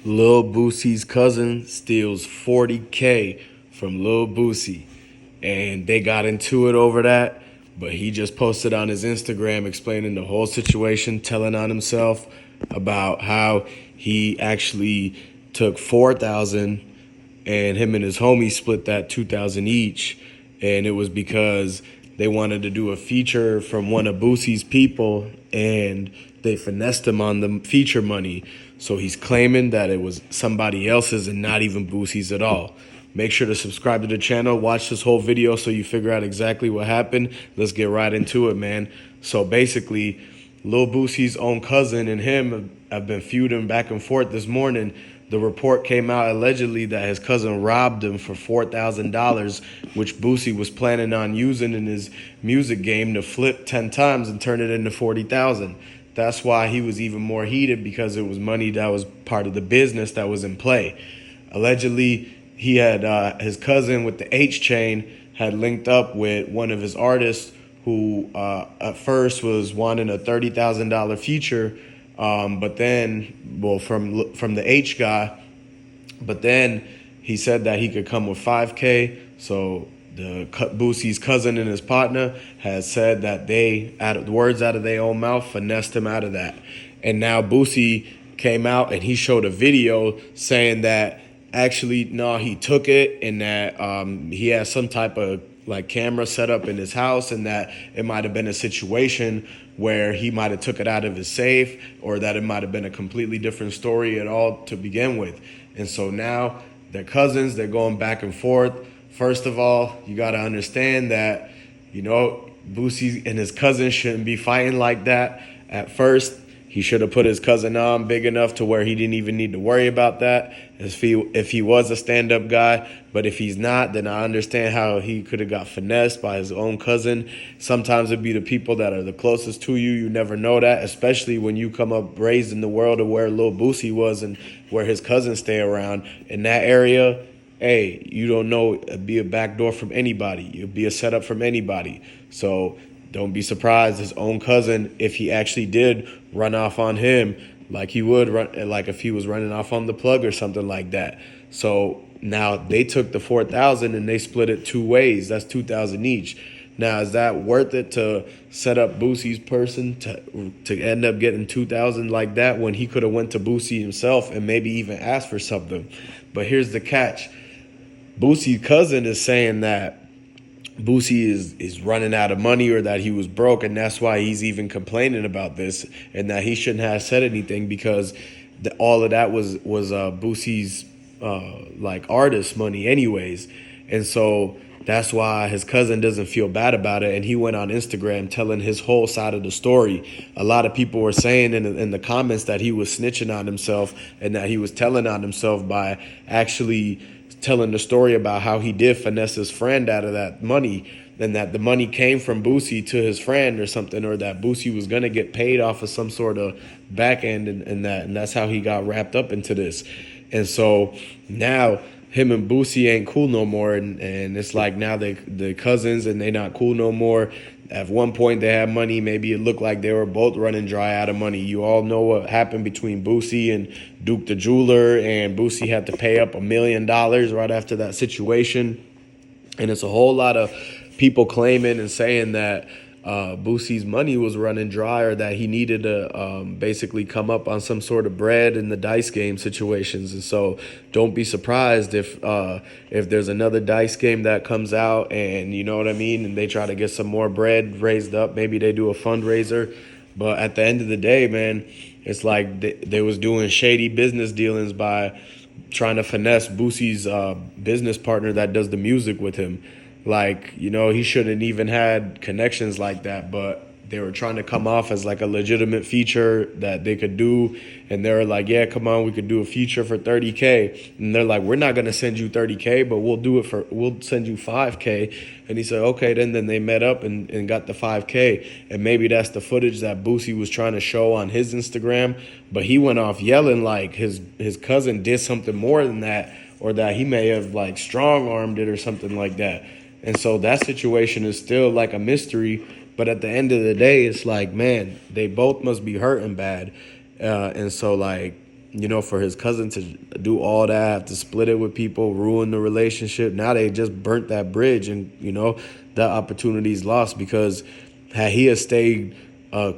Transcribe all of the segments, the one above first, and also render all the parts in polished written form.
Lil Boosie's cousin steals 40K from Lil Boosie. And they got into it over that. But he just posted on his Instagram explaining the whole situation, telling on himself about how he actually took 4,000 and him and his homie split that 2,000 each. And it was because they wanted to do a feature from one of Boosie's people and they finessed him on the feature money. So he's claiming that it was somebody else's and not even Boosie's at all. Make sure to subscribe to the channel. Watch this whole video so you figure out exactly what happened. Let's get right into it, man. So basically, Lil Boosie's own cousin and him have been feuding back and forth this morning. The report came out allegedly that his cousin robbed him for $4,000, which Boosie was planning on using in his music game to flip 10 times and turn it into 40,000. That's why he was even more heated, because it was money that was part of the business that was in play. Allegedly, he had his cousin with the H chain had linked up with one of his artists who at first was wanting a $30,000 feature, but then, well, from the H guy, but then he said that he could come with 5K. So the Boosie's cousin and his partner has said that they, out of words out of their own mouth, finessed him out of that. And now Boosie came out and he showed a video saying that actually, no, he took it, and that he has some type of like camera set up in his house, and that it might have been a situation where he might have took it out of his safe, or that it might have been a completely different story at all to begin with. And so now they're cousins, they're going back and forth. First of all, you got to understand that, you know, Boosie and his cousin shouldn't be fighting like that. At first, he should have put his cousin on big enough to where he didn't even need to worry about that if he was a stand-up guy. But if he's not, then I understand how he could have got finessed by his own cousin. Sometimes it'd be the people that are the closest to you. You never know that, especially when you come up raised in the world of where Lil Boosie was and where his cousins stay around. In that area, hey, you don't know, it'd be a backdoor from anybody. It'd be a setup from anybody. So don't be surprised his own cousin, if he actually did run off on him, like he would run, like if he was running off on the plug or something like that. So now they took the 4,000 and they split it two ways. That's 2,000 each. Now, is that worth it to set up Boosie's person to end up getting 2,000 like that when he could have went to Boosie himself and maybe even asked for something? But here's the catch. Boosie's cousin is saying that Boosie is running out of money, or that he was broke, and that's why he's even complaining about this, and that he shouldn't have said anything, because all of that was Boosie's like artist money anyways. And so that's why his cousin doesn't feel bad about it, and he went on Instagram telling his whole side of the story. A lot of people were saying in the comments that he was snitching on himself, and that he was telling on himself by actually telling the story about how he did finesse his friend out of that money, and that the money came from Boosie to his friend or something, or that Boosie was going to get paid off of some sort of back end, and that's how he got wrapped up into this. And so now him and Boosie ain't cool no more, and it's like now the cousins, and they not cool no more. At one point they had money. Maybe it looked like they were both running dry out of money. You all know what happened between Boosie and Duke the Jeweler, and Boosie had to pay up $1 million right after that situation. And it's a whole lot of people claiming and saying that Boosie's money was running dry, or that he needed to basically come up on some sort of bread in the dice game situations. And so don't be surprised if there's another dice game that comes out, and you know what I mean, and they try to get some more bread raised up. Maybe they do a fundraiser. But at the end of the day, man, it's like they was doing shady business dealings by trying to finesse Boosie's business partner that does the music with him. Like, you know, he shouldn't even had connections like that, but they were trying to come off as like a legitimate feature that they could do. And they were like, yeah, come on, we could do a feature for 30K. And they're like, we're not going to send you 30K, but we'll send you 5K. And he said, okay, then they met up and got the 5K. And maybe that's the footage that Boosie was trying to show on his Instagram. But he went off yelling like his cousin did something more than that, or that he may have like strong-armed it or something like that. And so that situation is still like a mystery. But at the end of the day, it's like, man, they both must be hurting bad. And so, like, for his cousin to do all that, have to split it with people, ruin the relationship. Now they just burnt that bridge, and that opportunity's lost, because had he have stayed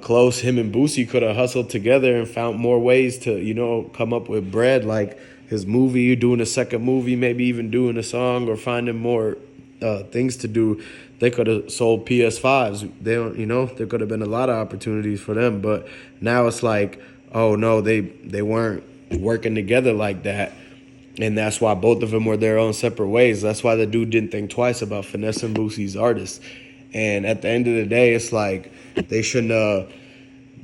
close, him and Boosie could have hustled together and found more ways to come up with bread, like his movie, doing a second movie, maybe even doing a song, or finding more things to do. They could have sold PS5s. They don't, there could have been a lot of opportunities for them. But now it's like, oh no, they weren't working together like that. And that's why both of them were their own separate ways. That's why the dude didn't think twice about finessing Boosie's artists. And at the end of the day, it's like they shouldn't have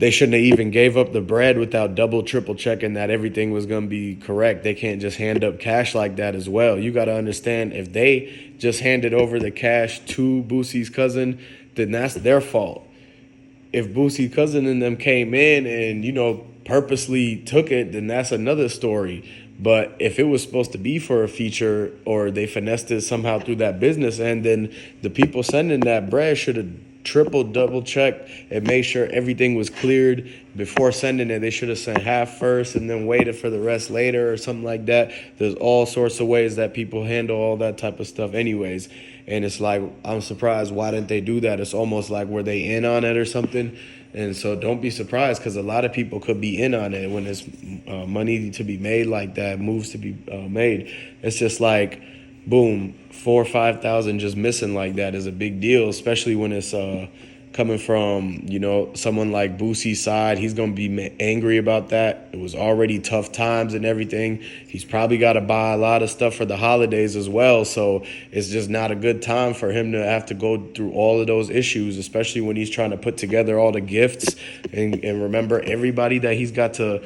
even gave up the bread without double, triple checking that everything was going to be correct. They can't just hand up cash like that as well. You got to understand, if they just handed over the cash to Boosie's cousin, then that's their fault. If Boosie's cousin and them came in and, purposely took it, then that's another story. But if it was supposed to be for a feature, or they finessed it somehow through that business, and then the people sending that bread should have triple, double checked and made sure everything was cleared before sending it. They should have sent half first and then waited for the rest later, or something like that. There's all sorts of ways that people handle all that type of stuff anyways. And it's like, I'm surprised, why didn't they do that? It's almost like, were they in on it or something? And so don't be surprised, because a lot of people could be in on it when there's money to be made like that, moves to be made. It's just like, boom, 4,000 or 5,000 just missing like that is a big deal, especially when it's coming from, someone like Boosie's side. He's going to be angry about that. It was already tough times and everything. He's probably got to buy a lot of stuff for the holidays as well. So it's just not a good time for him to have to go through all of those issues, especially when he's trying to put together all the gifts and remember everybody that he's got to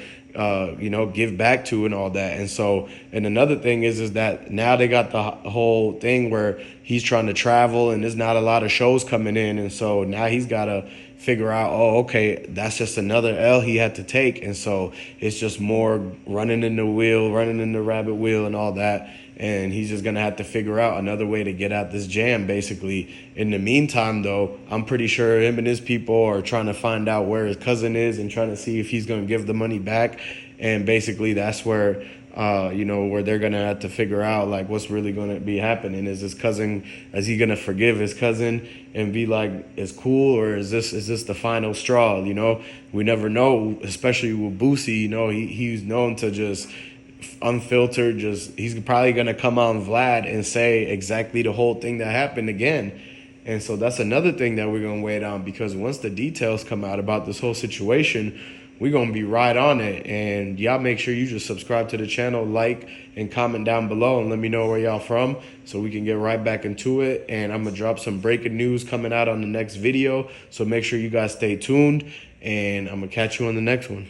give back to and all that. And so, and another thing is that now they got the whole thing where he's trying to travel and there's not a lot of shows coming in. And so now he's got to figure out, oh, okay, that's just another L he had to take. And so it's just more running in the rabbit wheel and all that. And he's just going to have to figure out another way to get out this jam, basically. In the meantime, though, I'm pretty sure him and his people are trying to find out where his cousin is and trying to see if he's going to give the money back. And basically that's where, where they're going to have to figure out, like, what's really going to be happening. Is he going to forgive his cousin and be like, it's cool? Or is this the final straw? We never know, especially with Boosie. He's known to just unfiltered, he's probably going to come on Vlad and say exactly the whole thing that happened again. And so that's another thing that we're going to wait on, because once the details come out about this whole situation, we're going to be right on it. And y'all make sure you just subscribe to the channel, like, and comment down below, and let me know where y'all from so we can get right back into it. And I'm going to drop some breaking news coming out on the next video, so make sure you guys stay tuned, and I'm going to catch you on the next one.